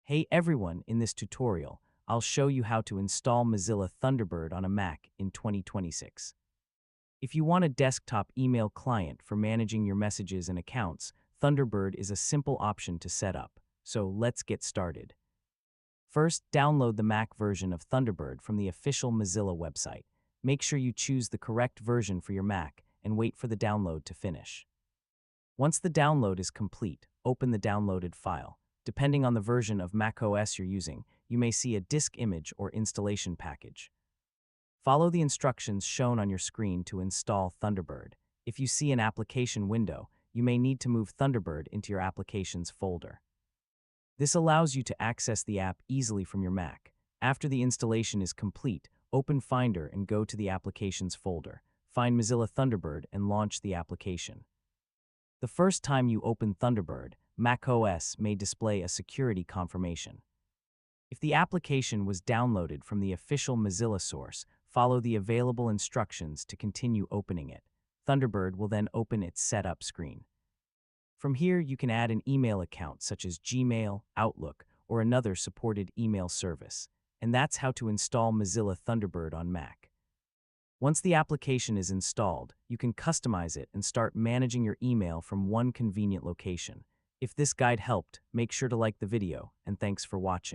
Hey everyone, in this tutorial, I'll show you how to install Mozilla Thunderbird on a Mac in 2026. If you want a desktop email client for managing your messages and accounts, Thunderbird is a simple option to set up. So let's get started. First, download the Mac version of Thunderbird from the official Mozilla website. Make sure you choose the correct version for your Mac and wait for the download to finish. Once the download is complete, open the downloaded file. Depending on the version of macOS you're using, you may see a disk image or installation package. Follow the instructions shown on your screen to install Thunderbird. If you see an application window, you may need to move Thunderbird into your Applications folder. This allows you to access the app easily from your Mac. After the installation is complete, open Finder and go to the Applications folder. Find Mozilla Thunderbird and launch the application. The first time you open Thunderbird, macOS may display a security confirmation. If the application was downloaded from the official Mozilla source, follow the available instructions to continue opening it. Thunderbird will then open its setup screen. From here, you can add an email account such as Gmail, Outlook, or another supported email service. And that's how to install Mozilla Thunderbird on Mac. Once the application is installed, you can customize it and start managing your email from one convenient location. If this guide helped, make sure to like the video, and thanks for watching.